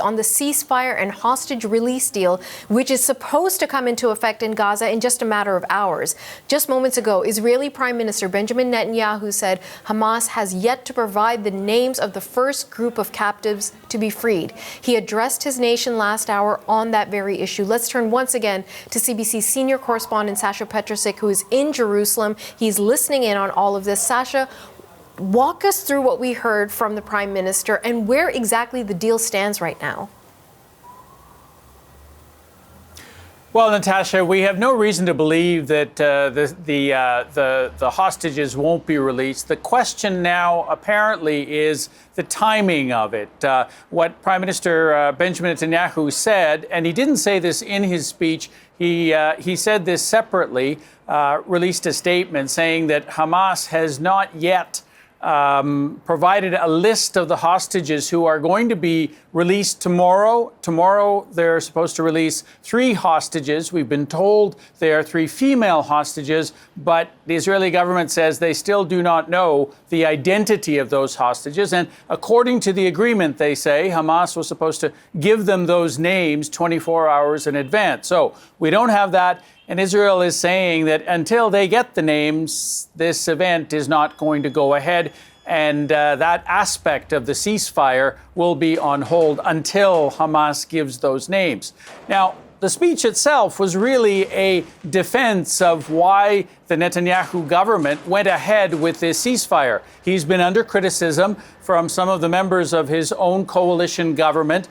on the ceasefire and hostage release deal, which is supposed to come into effect in Gaza in just a matter of hours. Just moments ago, Israeli Prime Minister Benjamin Netanyahu said Hamas has yet to provide the names of the first group of captives to be freed. He addressed his nation last hour on that very issue. Let's turn once again to CBC senior correspondent Sasha Petrusik, who is in Jerusalem. He's listening in on all of this. Sasha, walk us through what we heard from the Prime Minister and where exactly the deal stands right now. Well, Natasha, we have no reason to believe that the hostages won't be released. The question now apparently is the timing of it. What Prime Minister Benjamin Netanyahu said, and he didn't say this in his speech, he said this separately, released a statement saying that Hamas has not yet provided a list of the hostages who are going to be released tomorrow. Tomorrow, they're supposed to release 3 hostages. We've been told they are 3 female hostages, but the Israeli government says they still do not know the identity of those hostages. And according to the agreement, they say, Hamas was supposed to give them those names 24 hours in advance. So we don't have that. And Israel is saying that until they get the names, this event is not going to go ahead. And that aspect of the ceasefire will be on hold until Hamas gives those names. Now, the speech itself was really a defense of why the Netanyahu government went ahead with this ceasefire. He's been under criticism from some of the members of his own coalition government,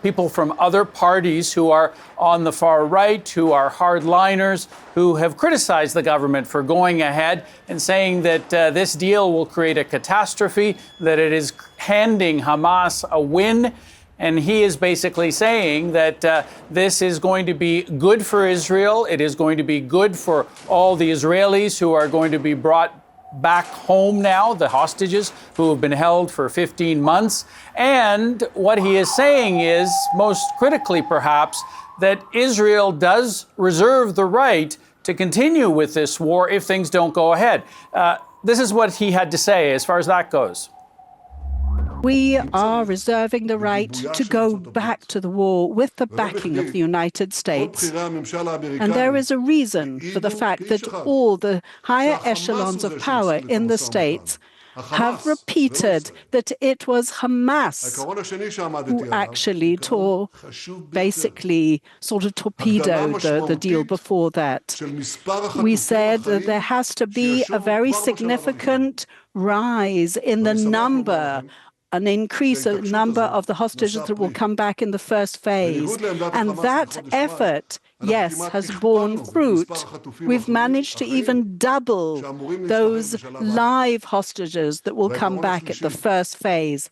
people from other parties who are on the far right, who are hardliners, who have criticized the government for going ahead and saying that this deal will create a catastrophe, that it is handing Hamas a win. And he is basically saying that this is going to be good for Israel. It is going to be good for all the Israelis who are going to be brought back home now, the hostages who have been held for 15 months. And what he is saying is, most critically perhaps, that Israel does reserve the right to continue with this war if things don't go ahead. This is what he had to say as far as that goes. We are reserving the right to go back to the war with the backing of the United States. And there is a reason for the fact that all the higher echelons of power in the States have repeated that it was Hamas who actually basically sort of torpedoed the deal before that. We said that there has to be a very significant rise in the number, an increase in number of the hostages that will come back in the first phase. And that effort, yes, has borne fruit. We've managed to even double those live hostages that will come back at the first phase.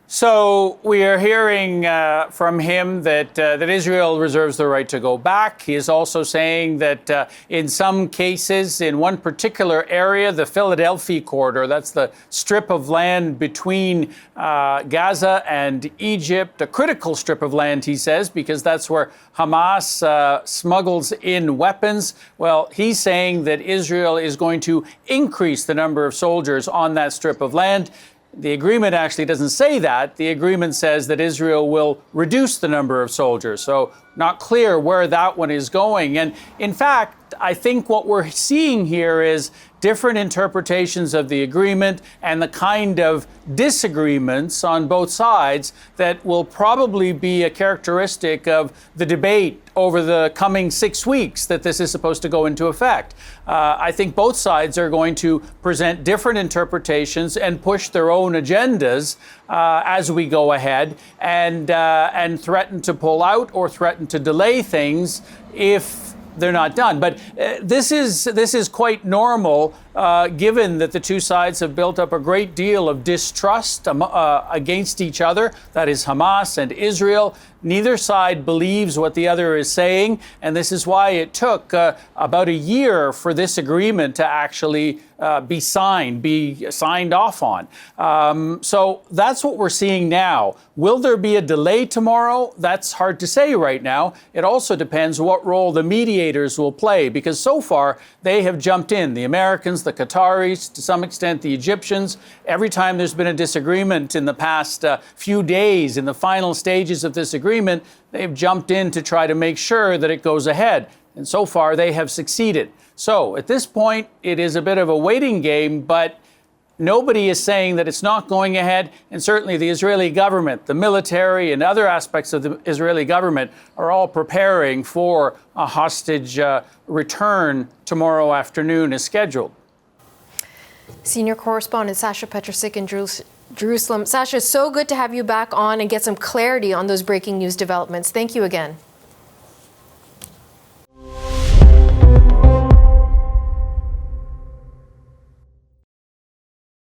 So we are hearing from him that Israel reserves the right to go back. He is also saying that in some cases, in one particular area, the Philadelphia corridor, that's the strip of land between Gaza and Egypt, a critical strip of land, he says, because that's where Hamas smuggles in weapons. Well, he's saying that Israel is going to increase the number of soldiers on that strip of land. The agreement actually doesn't say that. The agreement says that Israel will reduce the number of soldiers. So not clear where that one is going. And in fact, I think what we're seeing here is different interpretations of the agreement and the kind of disagreements on both sides that will probably be a characteristic of the debate over the coming 6 weeks that this is supposed to go into effect. I think both sides are going to present different interpretations and push their own agendas as we go ahead and threaten to pull out or threaten to delay things if they're not done. But this is quite normal, given that the two sides have built up a great deal of distrust against each other. That is Hamas and Israel. Neither side believes what the other is saying, and this is why it took about a year for this agreement to actually be signed off on. So that's what we're seeing now. Will there be a delay tomorrow? That's hard to say right now. It also depends what role the mediators will play, because so far they have jumped in. The Americans, the Qataris, to some extent the Egyptians. Every time there's been a disagreement in the past few days, in the final stages of this agreement, they've jumped in to try to make sure that it goes ahead. And so far, they have succeeded. So at this point, it is a bit of a waiting game, but nobody is saying that it's not going ahead, and certainly the Israeli government, the military, and other aspects of the Israeli government are all preparing for a hostage return tomorrow afternoon as scheduled. Senior correspondent Sasha Petrusik in Jerusalem. Sasha, so good to have you back on and get some clarity on those breaking news developments. Thank you again.